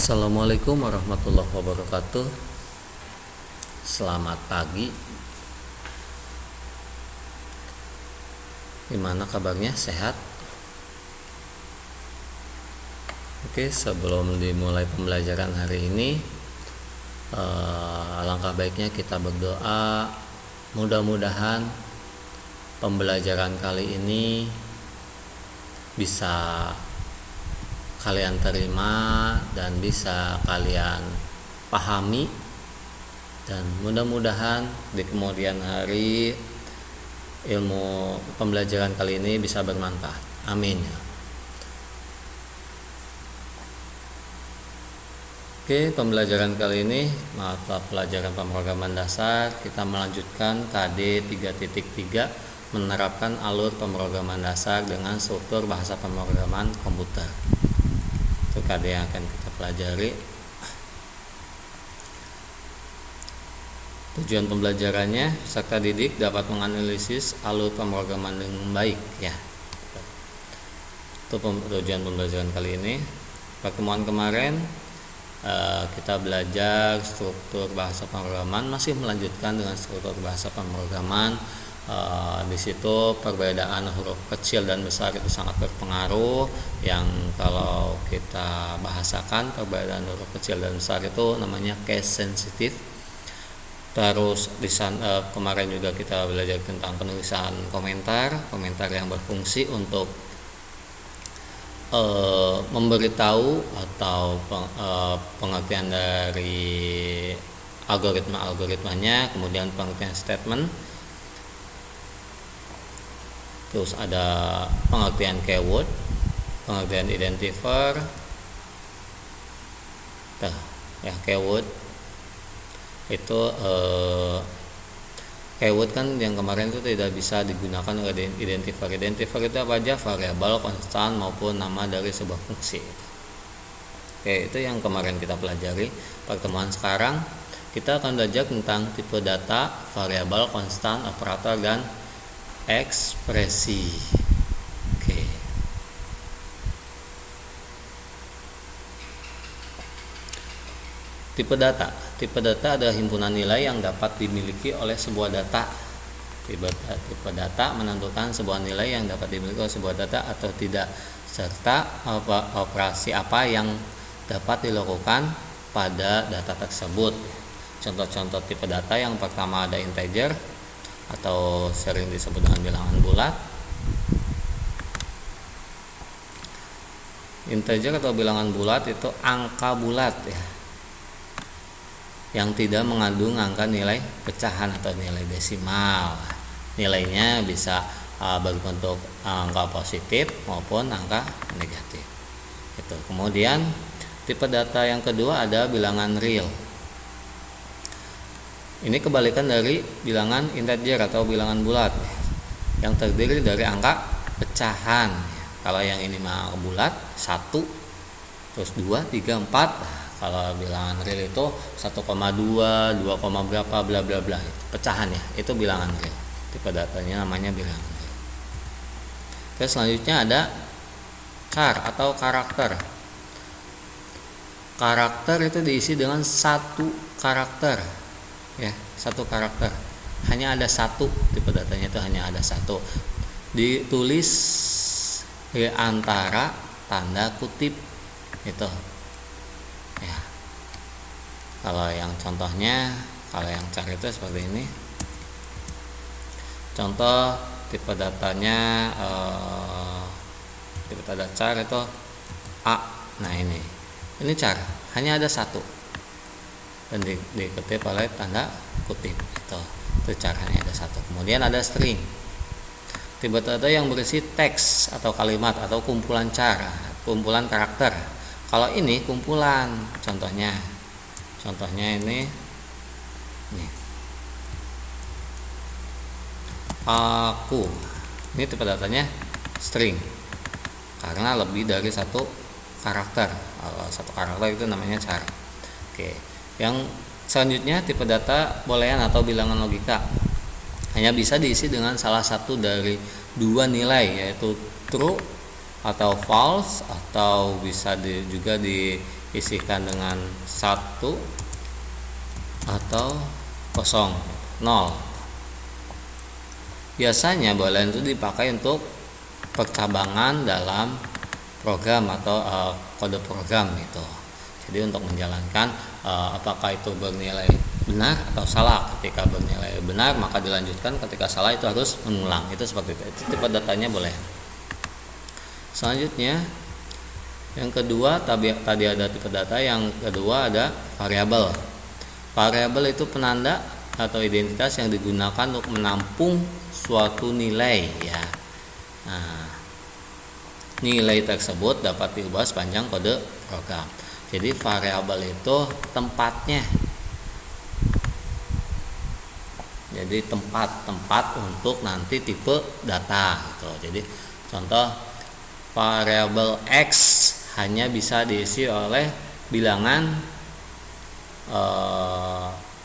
Assalamualaikum warahmatullahi wabarakatuh. Selamat pagi. Gimana kabarnya? Sehat? Oke, sebelum dimulai pembelajaran hari ini, alangkah baiknya kita berdoa. Mudah-mudahan pembelajaran kali ini bisa kalian terima dan bisa kalian pahami, dan mudah-mudahan di kemudian hari ilmu pembelajaran kali ini bisa bermanfaat. Amin. Oke, pembelajaran kali ini mata pelajaran pemrograman dasar, kita melanjutkan KD 3.3, menerapkan alur pemrograman dasar dengan struktur bahasa pemrograman komputer. Itu KD yang akan kita pelajari. Tujuan pembelajarannya, peserta didik dapat menganalisis alur pemrograman dengan baik, ya. Itu tujuan pembelajaran kali ini. Pertemuan kemarin kita belajar struktur bahasa pemrograman, masih melanjutkan dengan struktur bahasa pemrograman. Di situ perbedaan huruf kecil dan besar itu sangat berpengaruh, yang kalau kita bahasakan perbedaan huruf kecil dan besar itu namanya case sensitive. Terus kemarin juga kita belajar tentang penulisan komentar yang berfungsi untuk memberitahu atau pengertian dari algoritmanya, kemudian pengertian statement. Terus ada pengertian keyword, pengertian identifier. Keyword itu keyword kan yang kemarin itu tidak bisa digunakan oleh identifier. Identifier itu apa aja? Variabel, konstan maupun nama dari sebuah fungsi. Oke, itu yang kemarin kita pelajari. Pertemuan sekarang kita akan belajar tentang tipe data, variabel, konstan, operator, dan ekspresi. Oke. Tipe data adalah himpunan nilai yang dapat dimiliki oleh sebuah data. Tipe data menentukan sebuah nilai yang dapat dimiliki oleh sebuah data atau tidak, serta operasi apa yang dapat dilakukan pada data tersebut. Contoh-contoh tipe data, yang pertama ada integer atau sering disebut dengan bilangan bulat. Integer atau bilangan bulat itu angka bulat, ya, yang tidak mengandung angka nilai pecahan atau nilai desimal. Nilainya bisa berbentuk angka positif maupun angka negatif. Itu. Kemudian tipe data yang kedua ada bilangan real. Ini kebalikan dari bilangan integer atau bilangan bulat, yang terdiri dari angka pecahan. Kalau yang ini mah bulat 1, terus 2, 3, 4. Kalau bilangan real itu 1,2, 2, berapa bla bla bla, pecahan, ya. Itu bilangan real. Tipe datanya namanya bilangan real. Terus selanjutnya ada char atau karakter. Karakter itu diisi dengan satu karakter, ya, satu karakter. Hanya ada satu, tipe datanya itu hanya ada satu. Ditulis di antara tanda kutip itu. Ya. Kalau yang contohnya, kalau yang char itu seperti ini. Contoh tipe datanya, tipe data char itu A. Nah, ini char, hanya ada satu dan dikutip oleh tanda kutip. Itu char, hanya ada satu. Kemudian ada string, tipe data yang berisi teks atau kalimat atau kumpulan char, kumpulan karakter. Kalau ini kumpulan, contohnya ini aku. Ini tipe datanya string karena lebih dari satu karakter. Kalau satu karakter itu namanya char. Oke. Yang selanjutnya tipe data boolean atau bilangan logika. Hanya bisa diisi dengan salah satu dari dua nilai, yaitu true atau false, atau bisa juga isikan dengan 1 atau kosong, 0. Biasanya boolean itu dipakai untuk percabangan dalam program atau kode program gitu. Jadi untuk menjalankan apakah itu bernilai benar atau salah. Ketika bernilai benar maka dilanjutkan, ketika salah itu harus mengulang. Itu seperti itu. Itu tipe datanya boleh. Selanjutnya yang kedua, tadi ada tipe data, yang kedua ada variabel. Variabel itu penanda atau identitas yang digunakan untuk menampung suatu nilai ya. Nah, nilai tersebut dapat diubah sepanjang kode program. Jadi variabel itu tempatnya. Jadi tempat untuk nanti tipe data gitu. Jadi contoh, variabel X hanya bisa diisi oleh bilangan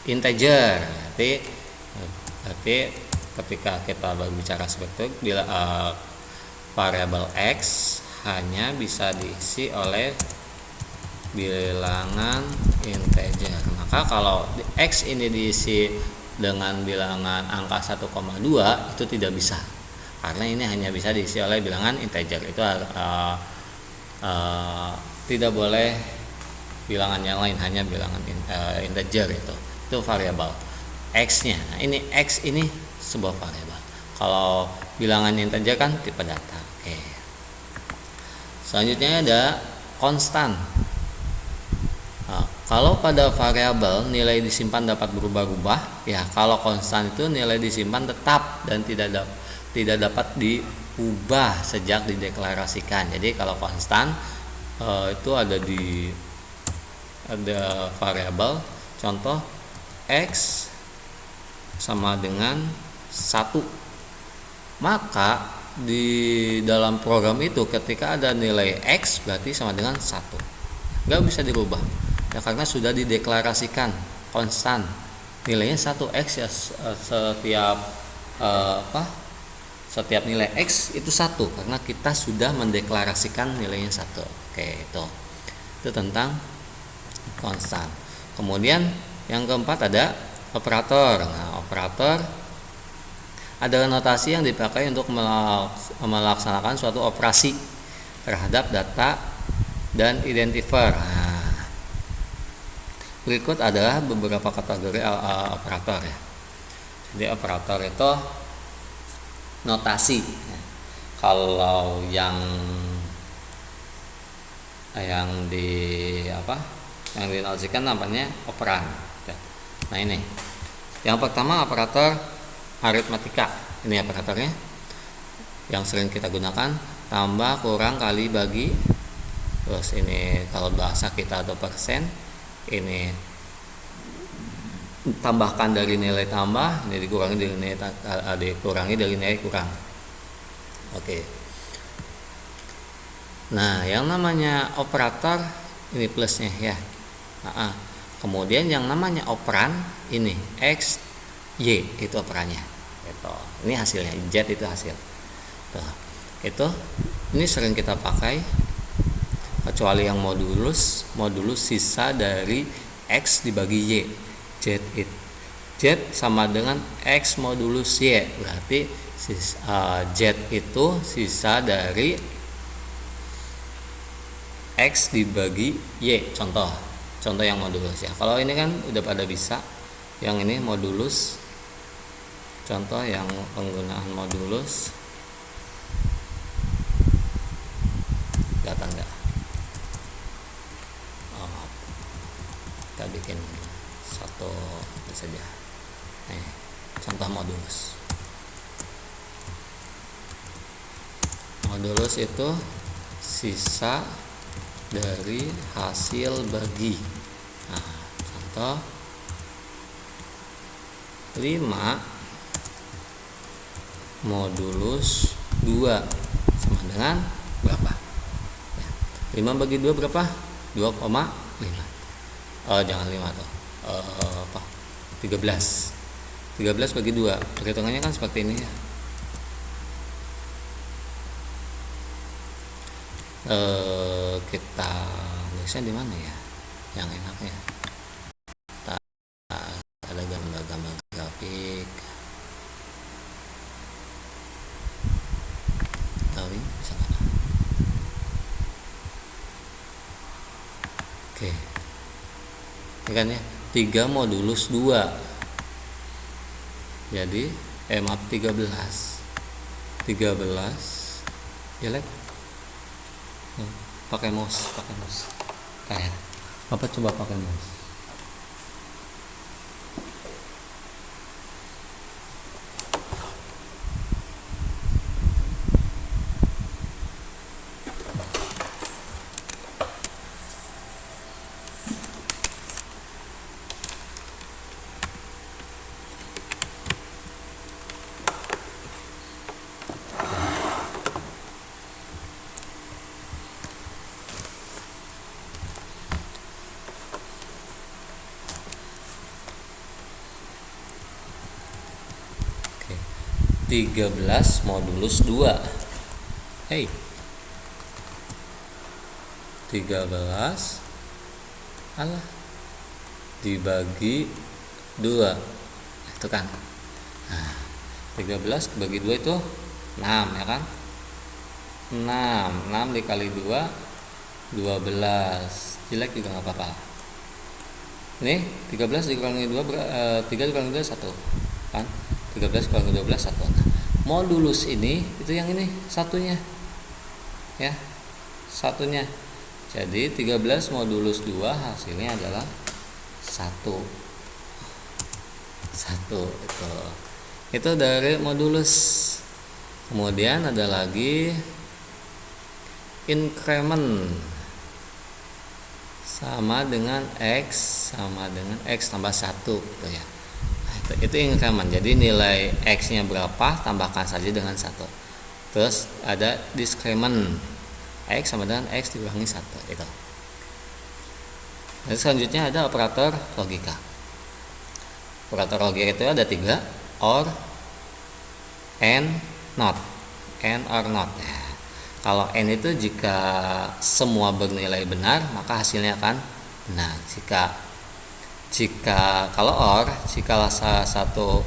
integer. Tapi ketika kita berbicara seperti itu, bila variabel X hanya bisa diisi oleh bilangan integer. Maka kalau X ini diisi dengan bilangan angka 1,2 itu tidak bisa, karena ini hanya bisa diisi oleh bilangan integer. Itu tidak boleh bilangan yang lain, hanya bilangan integer. Itu variabel X-nya. Nah, ini X ini sebuah variabel. Kalau bilangan integer kan tipe data. Oke. Selanjutnya ada konstan. Nah, kalau pada variabel nilai disimpan dapat berubah-ubah, ya kalau konstan itu nilai disimpan tetap dan tidak dapat diubah sejak dideklarasikan. Jadi kalau konstan itu ada variabel, contoh X sama dengan 1, maka di dalam program itu ketika ada nilai X berarti sama dengan 1, nggak bisa dirubah ya, karena sudah dideklarasikan konstan nilainya 1. X ya, setiap nilai X itu 1 karena kita sudah mendeklarasikan nilainya 1. Oke, itu tentang konstan. Kemudian yang keempat ada operator. Nah, operator adalah notasi yang dipakai untuk melaksanakan suatu operasi terhadap data dan identifier. Nah, berikut adalah beberapa kategori operator ya. Jadi operator itu notasi. Kalau yang dinotasikan namanya operan. Nah, ini yang pertama operator aritmatika. Ini operatornya yang sering kita gunakan, tambah, kurang, kali, bagi. Terus ini kalau bahasa kita atau persen, ini tambahkan dari nilai tambah, ini dikurangi dari nilai kurang. Oke. Nah, yang namanya operator ini plusnya ya. Kemudian yang namanya operan ini X, Y itu operannya. Ini hasilnya, Z itu hasil. Ini sering kita pakai, kecuali yang modulus sisa dari X dibagi Y. Z sama dengan X modulus Y, berarti Z itu sisa dari X dibagi Y. Contoh yang modulus ya. Kalau ini kan udah pada bisa, yang ini modulus. Contoh yang penggunaan modulus, kelihatan nggak? Kita bikin satu saja. Contoh modulus. Modulus itu sisa dari hasil bagi. Nah, contoh 5 modulus 2 sama dengan berapa? 5 bagi 2 berapa? 2,5. Jangan 5 tuh. 13 bagi 2. Perhitungannya kan seperti ini ya. Kita Indeksnya di mana ya yang enaknya? Ada gambar-gambar grafik. Tahu bisa nggak? Oke. Ini kan ya 3 modulus 2. Jadi maaf 13 jelek. Pakai mouse kayak apa, coba pakai mouse. Oke. 13 modulus 2. 13 dibagi 2 itu kan. Nah, 13 dibagi 2 itu 6 ya kan. 6 dikali 2 12. Jelek juga nggak apa-apa. Ini 13 dikurangi 2 3 dikurangi 2 1 kan. 13 dikurangi 12 1. Nah, modulus ini itu yang ini satunya ya, satunya. Jadi 13 modulus 2 hasilnya adalah 1 itu dari modulus. Kemudian ada lagi increment sama dengan x tambah 1 tuh ya. Nah, itu increment. Jadi nilai x nya berapa, tambahkan saja dengan 1. Terus ada discrement, x sama dengan x dikurangi 1 itu. Dan selanjutnya ada operator logika. Operator logika itu ada 3, or, and, not. And or not ya. Kalau n itu jika semua bernilai benar, maka hasilnya akan benar. Kalau or, jika salah satu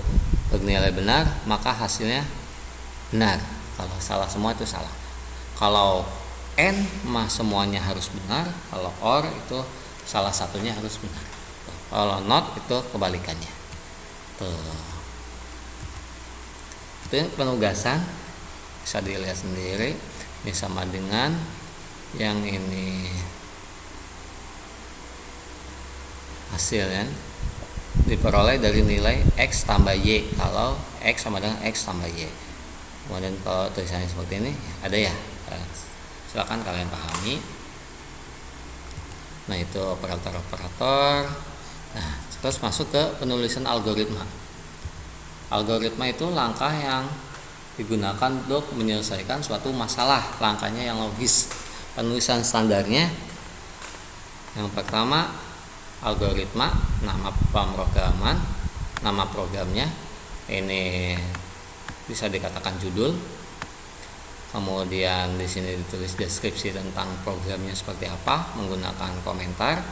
bernilai benar, maka hasilnya benar. Kalau salah semua itu salah. Kalau n mah semuanya harus benar, kalau or itu salah satunya harus benar. Kalau not itu kebalikannya. Tuh. Itu penugasan, bisa dilihat sendiri. Ini sama dengan yang ini hasilnya diperoleh dari nilai x tambah y kalau x sama dengan x tambah y. Kemudian kalau tulisannya seperti ini ada ya, silakan kalian pahami. Nah, itu operator. Nah, terus masuk ke penulisan algoritma. Algoritma itu langkah yang digunakan untuk menyelesaikan suatu masalah, langkahnya yang logis. Penulisan standarnya yang pertama algoritma, nama pemrograman, nama programnya, ini bisa dikatakan judul. Kemudian di sini ditulis deskripsi tentang programnya seperti apa menggunakan komentar.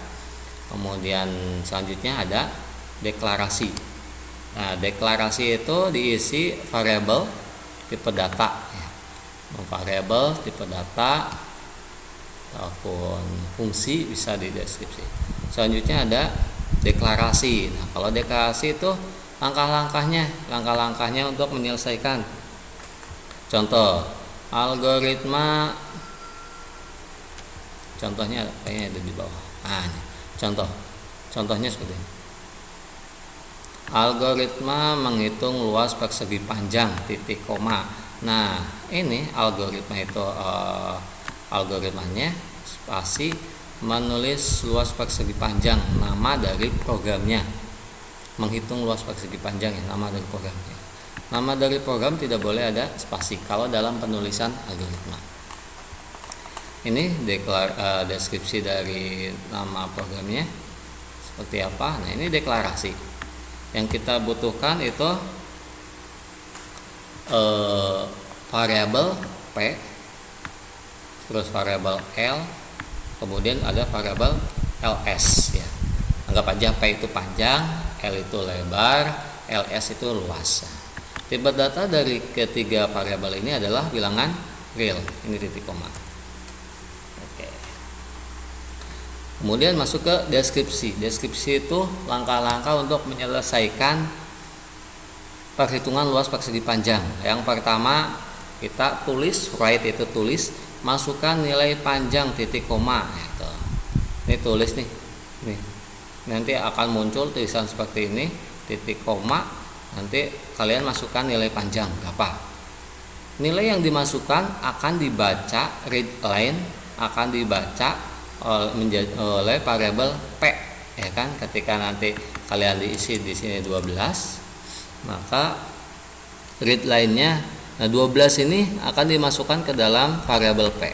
Kemudian selanjutnya ada deklarasi. Nah, deklarasi itu diisi variabel tipe data ya. Variabel tipe data ataupun fungsi bisa di deskripsi. Selanjutnya ada deklarasi. Nah, kalau deklarasi itu langkah-langkahnya untuk menyelesaikan. Contoh algoritma, contohnya kayaknya ada di bawah. Nah, contohnya seperti ini. Algoritma menghitung luas persegi panjang titik koma. Nah, ini algoritma itu algoritmanya spasi menulis luas persegi panjang, nama dari programnya. Menghitung luas persegi panjang ya, nama dari programnya. Nama dari program tidak boleh ada spasi kalau dalam penulisan algoritma. Ini deskripsi dari nama programnya seperti apa. Nah, ini deklarasi. Yang kita butuhkan itu variabel p, terus variabel l, Kemudian ada variabel ls ya. Anggap aja P itu panjang, L itu lebar, ls itu luas. Tipe data dari ketiga variabel ini adalah bilangan real. Ini titik koma. Oke. Kemudian masuk ke deskripsi. Deskripsi itu langkah-langkah untuk menyelesaikan perhitungan luas persegi panjang. Yang pertama kita tulis, write itu tulis, masukkan nilai panjang titik koma. Gitu. Ini tulis nih. Nanti akan muncul tulisan seperti ini, titik koma. Nanti kalian masukkan nilai panjang berapa. Nilai yang dimasukkan akan dibaca, read line akan dibaca oleh variabel P, ya kan? Ketika nanti kalian diisi di sini 12, maka read line-nya 12 ini akan dimasukkan ke dalam variabel P.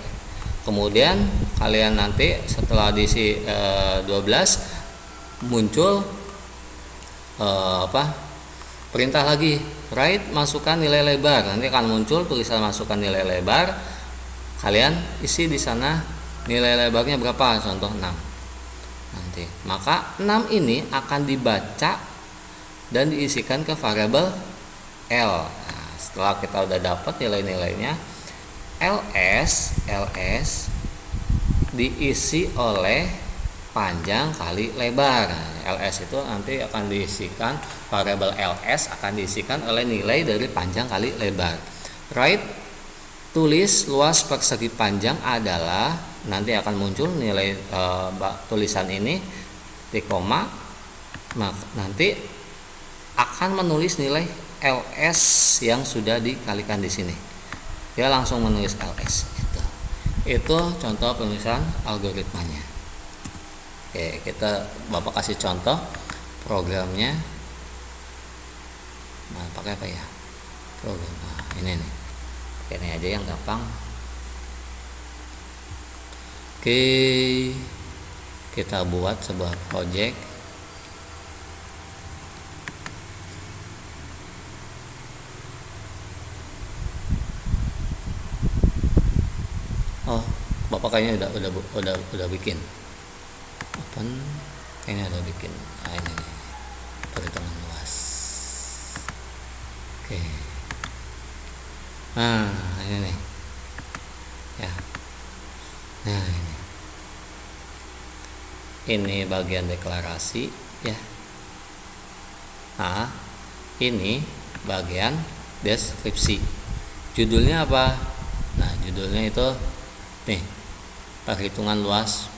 Kemudian kalian nanti setelah diisi 12 muncul perintah lagi, write masukkan nilai lebar. Nanti akan muncul tulisan masukkan nilai lebar. Kalian isi di sana nilai lebarnya berapa, contoh 6. Nanti maka 6 ini akan dibaca dan diisikan ke variabel L. Nah, setelah kita udah dapat nilai-nilainya, ls diisi oleh panjang kali lebar. ls itu nanti akan diisikan, variabel ls akan diisikan oleh nilai dari panjang kali lebar. Write tulis luas persegi panjang adalah, nanti akan muncul nilai tulisan ini di koma, nanti akan menulis nilai ls yang sudah dikalikan di sini. Dia langsung menulis ls. Itu contoh penulisan algoritmanya. Oke, Bapak kasih contoh programnya. Nah, pakai apa ya? Program. Nah, ini nih. Ini aja yang gampang. Oke, kita buat sebuah project. Oh, Bapak kayaknya udah bikin. Open, kayaknya udah bikin. Nah, ini nih, perhitungan luas. Oke. Nah, ini nih. Ya. Nah, ini bagian deklarasi ya. Nah, ini bagian deskripsi. Judulnya apa? Nah, judulnya itu nih, perhitungan luas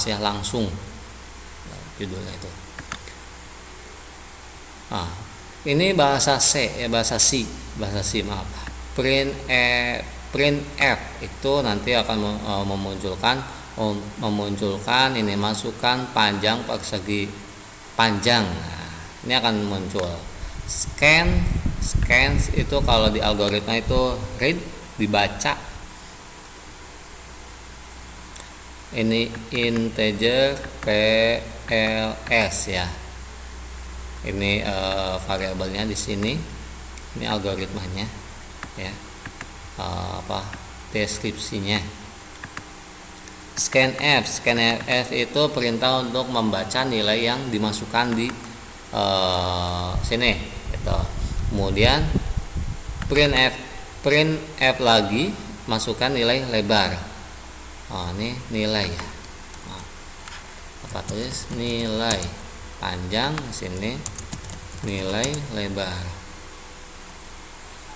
ya, langsung. Nah, judulnya itu. Nah, ini bahasa C ya, bahasa C maaf. Printf itu nanti akan memunculkan ini, masukkan panjang persegi panjang. Nah, ini akan muncul. Scan itu kalau di algoritma itu read, dibaca. Ini integer PLS ya. Ini variabelnya di sini. Ini algoritmanya ya. Deskripsinya. Scanf itu perintah untuk membaca nilai yang dimasukkan di sini gitu. Kemudian printf lagi, masukkan nilai lebar. Ini nilai ya. Tulis nilai panjang, sini nilai lebar.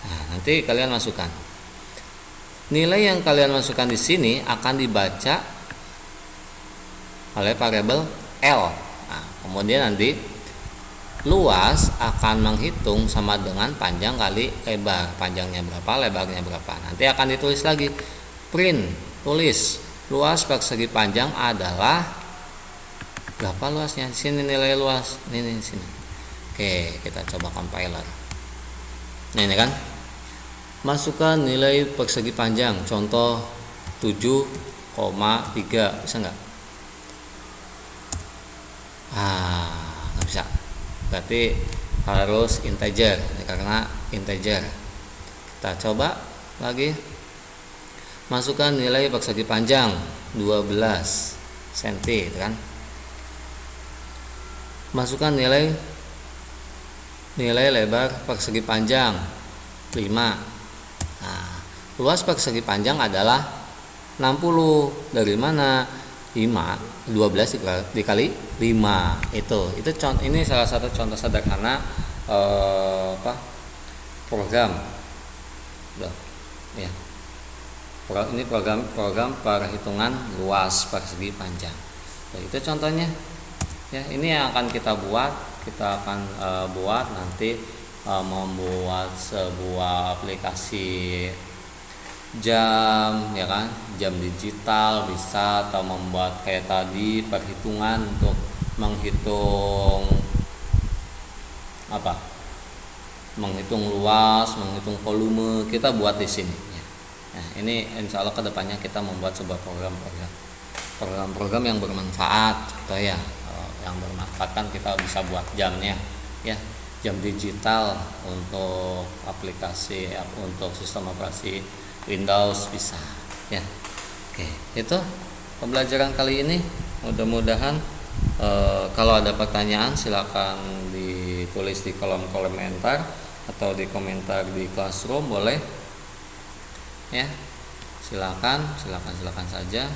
Nah, nanti kalian masukkan nilai yang kalian masukkan di sini akan dibaca oleh variabel L. Nah, kemudian nanti luas akan menghitung sama dengan panjang kali lebar. Panjangnya berapa, lebarnya berapa. Nanti akan ditulis lagi. Tulis luas persegi panjang adalah berapa luasnya. Sini nilai luas. Ini sini. Oke, kita coba compiler. Nah, ini kan. Masukkan nilai persegi panjang. Contoh 7,3. Bisa nggak? Nggak bisa. Berarti harus integer, karena integer. Kita coba lagi. Masukkan nilai persegi panjang 12 cm gitu kan. Masukkan nilai lebar persegi panjang 5. Nah, luas persegi panjang adalah 60. Dari mana? 5, 12 dikali 5. Itu ini salah satu contoh sederhana program. Ya. Ini program perhitungan luas persegi panjang. Itu contohnya. Ya, ini yang akan kita buat. Kita akan buat nanti membuat sebuah aplikasi jam, ya kan, jam digital bisa, atau membuat kayak tadi perhitungan untuk menghitung menghitung luas, menghitung volume, kita buat di sini. Nah, ini insya Allah kedepannya kita membuat sebuah program-program yang bermanfaat, atau ya yang bermanfaat kan kita bisa buat jamnya, ya, jam digital untuk aplikasi, untuk sistem operasi Windows bisa, ya. Oke, itu pembelajaran kali ini. Mudah-mudahan kalau ada pertanyaan silakan ditulis di kolom komentar atau di komentar di Classroom, boleh, ya. Silakan saja.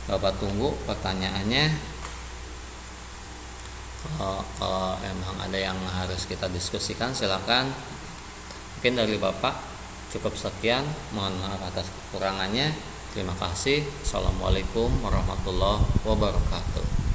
Bapak tunggu pertanyaannya. Kalau emang ada yang harus kita diskusikan, silakan. Mungkin dari Bapak cukup sekian. Mohon maaf atas kekurangannya. Terima kasih. Assalamualaikum warahmatullahi wabarakatuh.